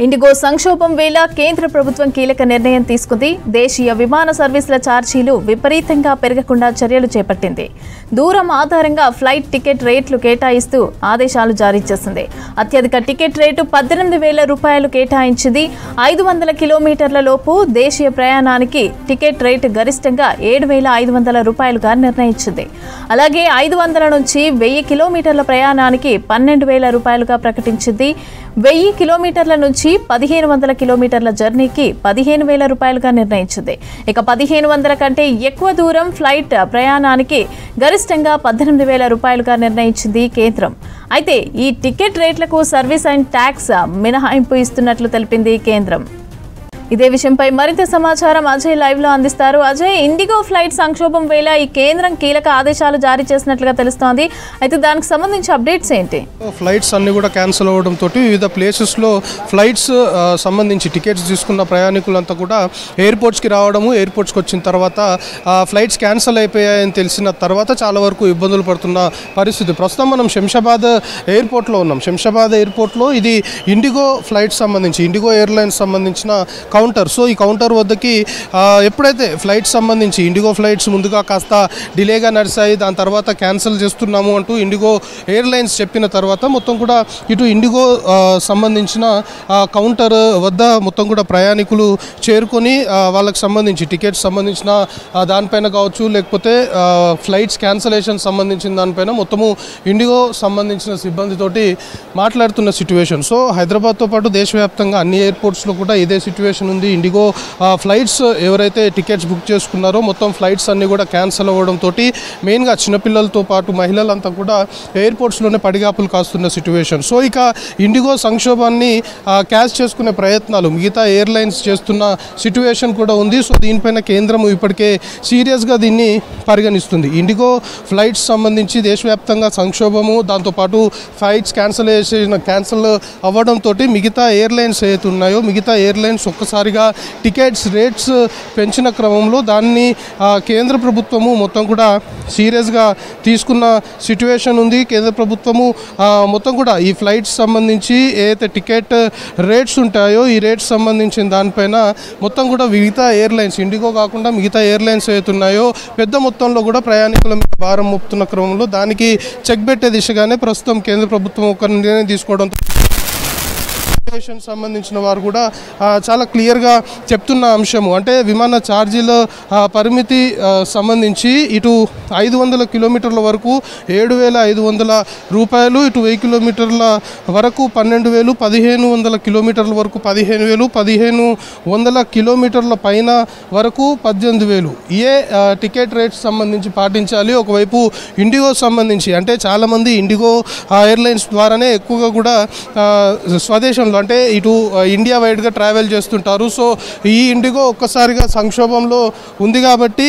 IndiGo సంక్షోభం వేళ కేంద్ర ప్రభుత్వం కీలక నిర్ణయం తీసుకుంది. దేశీయ విమాన సర్వీసుల ఛార్జీలు విపరీతంగా పెరగకుండా చర్యలు చేపట్టింది. దూరం ఆధారంగా ఫ్లైట్ టికెట్ రేట్లు కేటాయిస్తూ ఆదేశాలు జారీ చేసింది. అత్యధిక టికెట్ రేటు 18,000 రూపాయలు కేటాయించింది. 500 కిలోమీటర్ల లోపు దేశీయ ప్రయాణానికి టికెట్ రేటు గరిష్టంగా 7,500 రూపాయలుగా నిర్ణయించింది. అలాగే 500 నుంచి 1000 కిలోమీటర్ల ప్రయాణానికి 12,000 రూపాయలుగా ప్రకటించింది. 1000 కిలోమీటర్ల నుంచి 1500 కిలోమీటర్ల జర్నీకి 15,000 రూపాయలుగా నిర్ణయించింది. ఇక 1500 కంటే ఎక్కువ దూరం ఫ్లైట్ ప్రయాణానికి గరిష్టంగా 18,000 రూపాయలుగా నిర్ణయించింది కేంద్రం. అయితే ఈ టికెట్ రేట్లకు సర్వీస్ అండ్ ట్యాక్స్ మినహాయింపు ఇస్తున్నట్లు తెలిపింది కేంద్రం. ఇదే విషయంపై మరింత సమాచారం అజయ్ లైవ్ లో అందిస్తారు. అజయ్, ఇండిగో ఫ్లైట్ సంక్షోభం వేళ ఈ కేంద్రం కీలక ఆదేశాలు జారీ చేసినట్లుగా తెలుస్తోంది. అయితే దానికి సంబంధించి అప్డేట్స్ ఏంటి? ఫ్లైట్స్ అన్ని కూడా క్యాన్సిల్ అవ్వడంతో వివిధ ప్లేసెస్లో ఫ్లైట్స్ సంబంధించి టికెట్స్ తీసుకున్న ప్రయాణికులంతా కూడా ఎయిర్పోర్ట్స్కి రావడము, ఎయిర్పోర్ట్స్కి వచ్చిన తర్వాత ఫ్లైట్స్ క్యాన్సిల్ అయిపోయాయని తెలిసిన తర్వాత చాలా వరకు ఇబ్బందులు పడుతున్న పరిస్థితి. ప్రస్తుతం మనం శంషాబాద్ ఎయిర్పోర్ట్లో ఉన్నాం. శంషాబాద్ ఎయిర్పోర్ట్లో ఇది ఇండిగో ఫ్లైట్ సంబంధించి, ఇండిగో ఎయిర్లైన్స్ సంబంధించిన కౌంటర్. సో ఈ కౌంటర్ వద్దకి ఎప్పుడైతే ఫ్లైట్స్ సంబంధించి ఇండిగో ఫ్లైట్స్ ముందుగా కాస్త డిలేగా నడిచాయి, దాని తర్వాత క్యాన్సిల్ చేస్తున్నాము అంటూ ఇండిగో ఎయిర్లైన్స్ చెప్పిన తర్వాత మొత్తం కూడా ఇటు ఇండిగో సంబంధించిన కౌంటర్ వద్ద మొత్తం కూడా ప్రయాణికులు చేరుకొని వాళ్ళకి సంబంధించి టికెట్స్ సంబంధించిన దానిపైన కావచ్చు, లేకపోతే ఫ్లైట్స్ క్యాన్సలేషన్ సంబంధించిన దానిపైన మొత్తము ఇండిగో సంబంధించిన సిబ్బందితోటి మాట్లాడుతున్న సిచ్యువేషన్. సో హైదరాబాద్తో పాటు దేశవ్యాప్తంగా అన్ని ఎయిర్పోర్ట్స్లో కూడా ఇదే సిచ్యువేషన్ ఉంది. ఇండిగో ఫ్లైట్స్ ఎవరైతే టికెట్స్ బుక్ చేసుకున్నారో మొత్తం ఫ్లైట్స్ అన్నీ కూడా క్యాన్సిల్ అవ్వడంతో మెయిన్గా చిన్నపిల్లలతో పాటు మహిళలంతా కూడా ఎయిర్పోర్ట్స్లోనే పడిగాపులు కాస్తున్న సిచ్యువేషన్. సో ఇక ఇండిగో సంక్షోభాన్ని క్యాచ్ చేసుకునే ప్రయత్నాలు మిగతా ఎయిర్లైన్స్ చేస్తున్న సిచ్యువేషన్ కూడా ఉంది. సో దీనిపైన కేంద్రం ఇప్పటికే సీరియస్గా దీన్ని పరిగణిస్తుంది. ఇండిగో ఫ్లైట్స్ సంబంధించి దేశవ్యాప్తంగా సంక్షోభము, దాంతోపాటు ఫ్లైట్స్ క్యాన్సిల్ అవ్వడంతో మిగతా ఎయిర్లైన్స్ ఏదైతే ఉన్నాయో మిగతా ఎయిర్లైన్స్ ఒక్కసారిగా టికెట్స్ రేట్స్ పెంచిన క్రమంలో దాన్ని కేంద్ర ప్రభుత్వము మొత్తం కూడా సీరియస్గా తీసుకున్న సిచ్యువేషన్ ఉంది. కేంద్ర ప్రభుత్వము మొత్తం కూడా ఈ ఫ్లైట్స్ సంబంధించి ఏదైతే టికెట్ రేట్స్ ఉంటాయో ఈ రేట్స్ సంబంధించిన దానిపైన మొత్తం కూడా మిగతా ఎయిర్లైన్స్, ఇండిగో కాకుండా మిగతా ఎయిర్లైన్స్ ఏవైతే ఉన్నాయో పెద్ద మొత్తంలో కూడా ప్రయాణికుల మీద భారం మోపుతున్న క్రమంలో దానికి చెక్ పెట్టే దిశగానే ప్రస్తుతం కేంద్ర ప్రభుత్వం ఒక నిర్ణయం తీసుకోవడంతో సంబంధించిన వారు కూడా చాలా క్లియర్గా చెప్తున్న అంశము అంటే విమాన ఛార్జీల పరిమితి సంబంధించి ఇటు 500 కిలోమీటర్ల వరకు 7,500 రూపాయలు, ఇటు 1000 కిలోమీటర్ల వరకు 12,000, 1,500 కిలోమీటర్ల వరకు 15,000, 1,500 కిలోమీటర్ల పైన వరకు 18,000 ఏ టికెట్ రేట్స్ సంబంధించి పాటించాలి. ఒకవైపు ఇండిగో సంబంధించి అంటే చాలామంది ఇండిగో ఎయిర్లైన్స్ ద్వారానే ఎక్కువగా కూడా స్వదేశంలో అంటే ఇటు ఇండియా వైడ్గా ట్రావెల్ చేస్తుంటారు. సో ఈ ఇండిగో ఒక్కసారిగా సంక్షోభంలో ఉంది కాబట్టి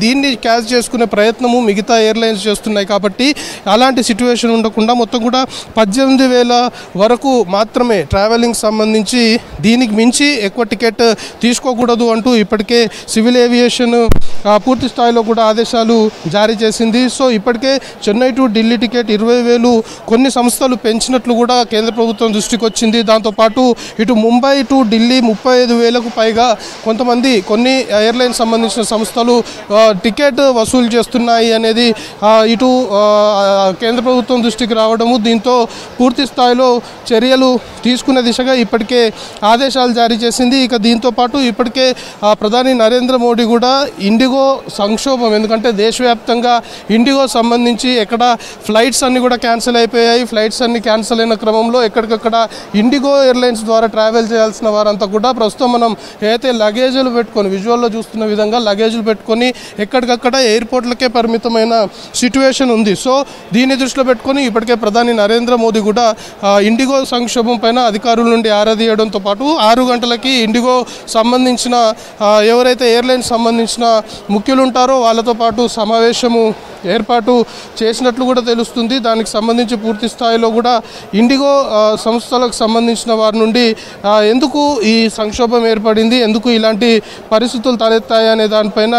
దీన్ని క్యాచ్ చేసుకునే ప్రయత్నము మిగతా ఎయిర్లైన్స్ చేస్తున్నాయి. కాబట్టి అలాంటి సిచ్యువేషన్ ఉండకుండా మొత్తం కూడా 18,000 వరకు మాత్రమే ట్రావెలింగ్ సంబంధించి, దీనికి మించి ఎక్కువ టికెట్ తీసుకోకూడదు అంటూ ఇప్పటికే సివిల్ ఏవియేషన్ పూర్తి స్థాయిలో కూడా ఆదేశాలు జారీ చేసింది. సో ఇప్పటికే చెన్నై టు ఢిల్లీ టికెట్ 20,000 కొన్ని సంస్థలు పెంచినట్లు కూడా కేంద్ర ప్రభుత్వం దృష్టికి వచ్చింది. దాంతోపాటు ఇటు ముంబై టు ఢిల్లీ 35,000కు పైగా కొన్ని ఎయిర్లైన్స్ సంబంధించిన సంస్థలు టికెట్ వసూలు చేస్తున్నాయి అనేది ఇటు కేంద్ర ప్రభుత్వం దృష్టికి రావడము, దీంతో పూర్తి స్థాయిలో చర్యలు తీసుకునే దిశగా ఇప్పటికే ఆదేశాలు జారీ చేసింది. ఇక దీంతోపాటు ఇప్పటికే ప్రధాని నరేంద్ర మోడీ కూడా ఇండిగో సంక్షోభం, ఎందుకంటే దేశవ్యాప్తంగా ఇండిగో సంబంధించి ఎక్కడ ఫ్లైట్స్ అన్నీ కూడా క్యాన్సిల్ అయిపోయాయి. ఫ్లైట్స్ అన్నీ క్యాన్సిల్ అయిన క్రమంలో ఎక్కడికక్కడ ఇండిగో ఎయిర్లైన్స్ ద్వారా ట్రావెల్ చేయాల్సిన వారంతా కూడా ప్రస్తుతం మనం ఏదైతే లగేజీలు పెట్టుకొని విజువల్లో చూస్తున్న విధంగా లగేజీలు పెట్టుకొని ఎక్కడికక్కడ ఎయిర్పోర్ట్లకే పరిమితమైన సిచ్యువేషన్ ఉంది. సో దీన్ని దృష్టిలో పెట్టుకొని ఇప్పటికే ప్రధాని నరేంద్ర మోదీ కూడా ఇండిగో సంక్షోభం పైన అధికారుల నుండి ఆరాధించడంతో పాటు 6 గంటలకి ఇండిగో సంబంధించిన ఎవరైతే ఎయిర్లైన్స్ సంబంధించిన ముఖ్యులు ఉంటారో వాళ్ళతో పాటు సమావేశము ఏర్పాటు చేసినట్లు కూడా తెలుస్తుంది. దానికి సంబంధించి పూర్తి స్థాయిలో కూడా ఇండిగో సంస్థలకు సంబంధించిన వారి నుండి ఎందుకు ఈ సంక్షోభం ఏర్పడింది, ఎందుకు ఇలాంటి పరిస్థితులు తలెత్తాయి అనే దానిపైన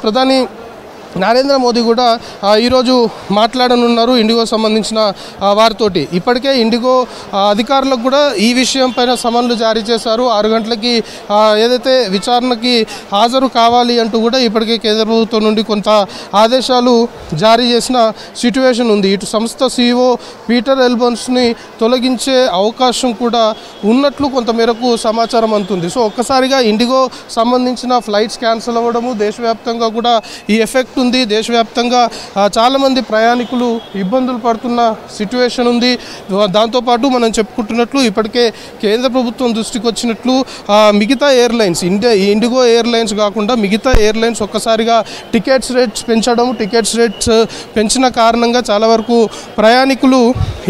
ప్రధాని నరేంద్ర మోదీ కూడా ఈరోజు మాట్లాడనున్నారు ఇండిగో సంబంధించిన వారితోటి. ఇప్పటికే ఇండిగో అధికారులకు కూడా ఈ విషయం పైన సమన్లు జారీ చేశారు. 6 గంటలకి ఏదైతే విచారణకి హాజరు కావాలి అంటూ కూడా ఇప్పటికే కేంద్ర ప్రభుత్వం నుండి కొంత ఆదేశాలు జారీ చేసిన సిట్యువేషన్ ఉంది. ఇటు సంస్థ CEO పీటర్ ఎల్బోన్స్ని తొలగించే అవకాశం కూడా ఉన్నట్లు కొంతమేరకు సమాచారం అందుతుంది. సో ఒక్కసారిగా ఇండిగో సంబంధించిన ఫ్లైట్స్ క్యాన్సిల్ అవ్వడము, దేశవ్యాప్తంగా కూడా ఈ ఎఫెక్ట్ ఉంది. దేశవ్యాప్తంగా చాలామంది ప్రయాణికులు ఇబ్బందులు పడుతున్న సిట్యువేషన్ ఉంది. దాంతోపాటు మనం చెప్పుకుంటున్నట్లు ఇప్పటికే కేంద్ర ప్రభుత్వం దృష్టికి వచ్చినట్లు మిగతా ఎయిర్లైన్స్ ఇండిగో ఎయిర్లైన్స్ కాకుండా మిగతా ఎయిర్లైన్స్ ఒక్కసారిగా టికెట్స్ రేట్స్ పెంచిన కారణంగా చాలా వరకు ప్రయాణికులు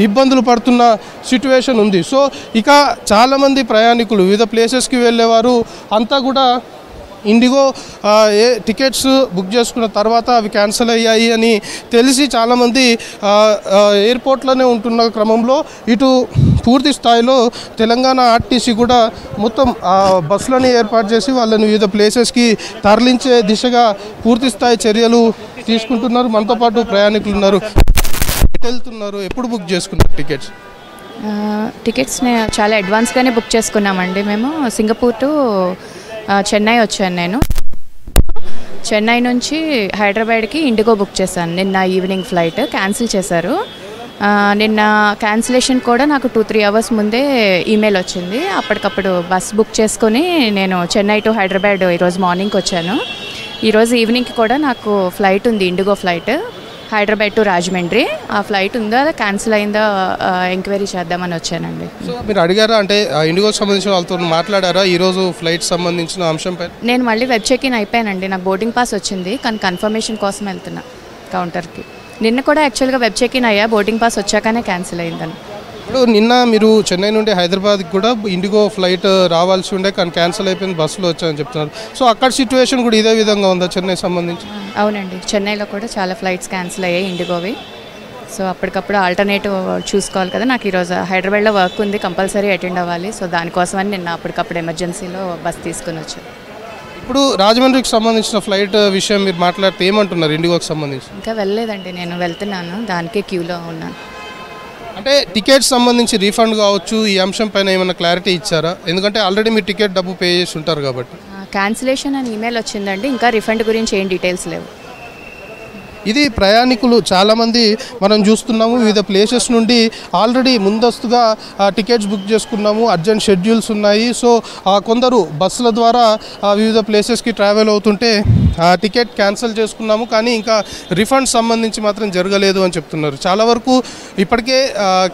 ఇబ్బందులు పడుతున్న సిట్యువేషన్ ఉంది. సో ఇక చాలామంది ప్రయాణికులు వివిధ ప్లేసెస్కి వెళ్ళేవారు అంతా కూడా ఇండిగో టికెట్స్ బుక్ చేసుకున్న తర్వాత అవి క్యాన్సిల్ అయ్యాయి అని తెలిసి చాలామంది ఎయిర్పోర్ట్లోనే ఉంటున్న క్రమంలో ఇటు పూర్తి స్థాయిలో తెలంగాణ ఆర్టీసీ కూడా మొత్తం బస్సులని ఏర్పాటు చేసి వాళ్ళని వివిధ ప్లేసెస్కి తరలించే దిశగా పూర్తి స్థాయి చర్యలు తీసుకుంటున్నారు. మనతో పాటు ప్రయాణికులు ఉన్నారు. వెళ్తున్నారు, ఎప్పుడు బుక్ చేసుకున్నారు టికెట్స్ చాలా అడ్వాన్స్గానే బుక్ చేసుకున్నామండి. మేము సింగపూర్ టు చెన్నై వచ్చాను. నేను చెన్నై నుంచి హైదరాబాద్కి ఇండిగో బుక్ చేశాను. నిన్న ఈవినింగ్ ఫ్లైట్ క్యాన్సిల్ చేశారు. నిన్న క్యాన్సిలేషన్ కూడా నాకు 2-3 అవర్స్ ముందే ఈమెయిల్ వచ్చింది. అప్పటికప్పుడు బస్ బుక్ చేసుకొని నేను చెన్నై టు హైదరాబాద్ ఈరోజు మార్నింగ్కి వచ్చాను. ఈరోజు ఈవినింగ్కి కూడా నాకు ఫ్లైట్ ఉంది, IndiGo flight Hyderabad to Rajahmundry. ఆ ఫ్లైట్ ఉందా క్యాన్సిల్ అయిందా ఎంక్వైరీ చేద్దామని వచ్చానండి. సో మీరు అడిగారా, అంటే ఇండిగో సంబంధించిన వాళ్ళతో మాట్లాడారా ఈరోజు ఫ్లైట్ సంబంధించిన అంశంపై? నేను మళ్ళీ వెబ్ చెక్ ఇన్ అయిపోయానండి. నాకు బోర్డింగ్ పాస్ వచ్చింది, కానీ కన్ఫర్మేషన్ కోసం వెళ్తున్నా కౌంటర్కి. నిన్న కూడా యాక్చువల్గా వెబ్ చెక్ ఇన్ అయ్యా, బోర్డింగ్ పాస్ వచ్చాకనే క్యాన్సిల్ అయిందని. ఇప్పుడు నిన్న మీరు చెన్నై నుండి హైదరాబాద్కి కూడా ఇండిగో ఫ్లైట్ రావాల్సి ఉండే కానీ క్యాన్సిల్ అయిపోయింది, బస్సులో వచ్చాయని చెప్తున్నారు. సో అక్కడ సిచ్యువేషన్ కూడా ఇదే విధంగా ఉందా చెన్నై సంబంధించి? అవునండి, చెన్నైలో కూడా చాలా ఫ్లైట్స్ క్యాన్సిల్ అయ్యాయి ఇండిగోవి. సో అప్పటికప్పుడు ఆల్టర్నేటివ్ చూసుకోవాలి కదా. నాకు ఈరోజు హైదరాబాద్లో వర్క్ ఉంది, కంపల్సరీ అటెండ్ అవ్వాలి. సో దానికోసమని నిన్న అప్పటికప్పుడు ఎమర్జెన్సీలో బస్ తీసుకుని వచ్చాను. ఇప్పుడు రాజమండ్రికి సంబంధించిన ఫ్లైట్ విషయం మీరు మాట్లాడితే ఏమంటున్నారు ఇండిగోకి సంబంధించి? ఇంకా వెళ్ళలేదండి, నేను వెళ్తున్నాను, దానికే క్యూలో ఉన్నాను. అంటే టికెట్ సంబంధించి రీఫండ్ కావచ్చు, ఈ అంశం పైన ఏమైనా క్లారిటీ ఇచ్చారా? ఎందుకంటే ఆల్రెడీ మీరు టికెట్ డబ్బు పే చేసి ఉంటారు కాబట్టి. క్యాన్సిలేషన్ అని ఈమెయిల్ వచ్చిందండి, ఇంకా రిఫండ్ గురించి ఏం డీటెయిల్స్ లేవు. ఇది ప్రయాణికులు చాలామంది మనం చూస్తున్నాము, వివిధ ప్లేసెస్ నుండి ఆల్రెడీ ముందస్తుగా టికెట్స్ బుక్ చేసుకున్నాము, అర్జెంట్ షెడ్యూల్స్ ఉన్నాయి. సో కొందరు బస్సుల ద్వారా వివిధ ప్లేసెస్కి ట్రావెల్ అవుతుంటే టికెట్ క్యాన్సిల్ చేసుకున్నాము, కానీ ఇంకా రిఫండ్ సంబంధించి మాత్రం జరగలేదు అని చెప్తున్నారు. చాలా వరకు ఇప్పటికే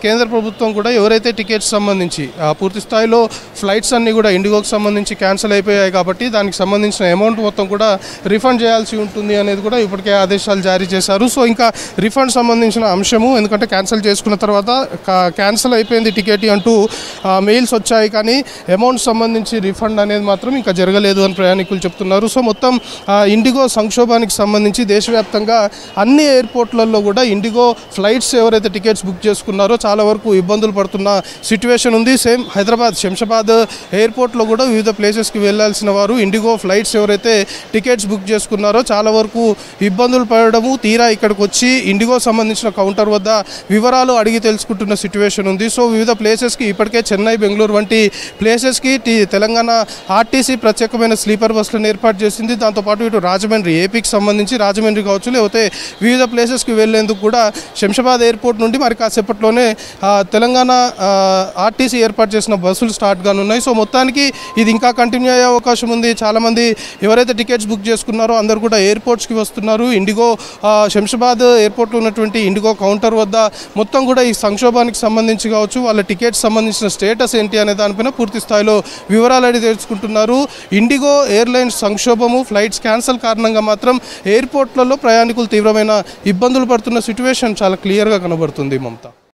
కేంద్ర ప్రభుత్వం కూడా ఎవరైతే టికెట్స్ సంబంధించి పూర్తి స్థాయిలో ఫ్లైట్స్ అన్నీ కూడా ఇండిగోకి సంబంధించి క్యాన్సిల్ అయిపోయాయి కాబట్టి దానికి సంబంధించిన అమౌంట్ మొత్తం కూడా రిఫండ్ చేయాల్సి ఉంటుంది అనేది కూడా ఇప్పటికే ఆదేశాలు జారీ చేశారు. సో ఇంకా రిఫండ్ సంబంధించిన అంశము, ఎందుకంటే క్యాన్సిల్ చేసుకున్న తర్వాత క్యాన్సిల్ అయిపోయింది టికెట్ అంటూ మెయిల్స్ వచ్చాయి, కానీ అమౌంట్ సంబంధించి రిఫండ్ అనేది మాత్రం ఇంకా జరగలేదు అని ప్రయాణికులు చెప్తున్నారు. సో మొత్తం ఇండిగో సంక్షోభానికి సంబంధించి దేశవ్యాప్తంగా అన్ని ఎయిర్పోర్ట్లలో కూడా ఇండిగో ఫ్లైట్స్ ఎవరైతే టికెట్స్ బుక్ చేసుకున్నారో చాలా వరకు ఇబ్బందులు పడుతున్న సిట్యువేషన్ ఉంది. సేమ్ హైదరాబాద్ శంషాబాద్ ఎయిర్పోర్ట్లో కూడా వివిధ ప్లేసెస్కి వెళ్ళాల్సిన వారు ఇండిగో ఫ్లైట్స్ ఎవరైతే టికెట్స్ బుక్ చేసుకున్నారో చాలా వరకు ఇబ్బందులు పడడము, తీరా ఇక్కడికి వచ్చి ఇండిగో సంబంధించిన కౌంటర్ వద్ద వివరాలు అడిగి తెలుసుకుంటున్న సిట్యువేషన్ ఉంది. సో వివిధ ప్లేసెస్కి ఇప్పటికే చెన్నై, బెంగళూరు వంటి ప్లేసెస్కి తెలంగాణ ఆర్టీసీ ప్రత్యేకమైన స్లీపర్ బస్సులను ఏర్పాటు చేసింది. దాంతోపాటు ఇటు రాజమండ్రి, ఏపీకి సంబంధించి రాజమండ్రి కావచ్చు, లేకపోతే వివిధ ప్లేసెస్కి వెళ్లేందుకు కూడా శంషాబాద్ ఎయిర్పోర్ట్ నుండి మరి కాసేపట్లోనే తెలంగాణ ఆర్టీసీ ఏర్పాటు చేసిన బస్సులు స్టార్ట్ కానున్నాయి. సో మొత్తానికి ఇది ఇంకా కంటిన్యూ అయ్యే అవకాశం ఉంది. చాలామంది ఎవరైతే టికెట్స్ బుక్ చేసుకున్నారో అందరూ కూడా ఎయిర్పోర్ట్స్కి వస్తున్నారు. ఇండిగో శంషాబాద్ ఎయిర్పోర్ట్లో ఉన్నటువంటి ఇండిగో కౌంటర్ వద్ద మొత్తం కూడా ఈ సంక్షోభానికి సంబంధించి కావచ్చు, వాళ్ళ టికెట్స్ సంబంధించిన స్టేటస్ ఏంటి అనే దానిపైన పూర్తి స్థాయిలో వివరాలు అడిగి తెలుసుకుంటున్నారు. ఇండిగో ఎయిర్లైన్స్ సంక్షోభము, ఫ్లైట్స్ క్యాన్సిల్ కారణంగా మాత్రం ఎయిర్పోర్ట్లలో ప్రయాణికులు తీవ్రమైన ఇబ్బందులు పడుతున్న సిట్యువేషన్ చాలా క్లియర్గా కనబడుతుంది. మమతా.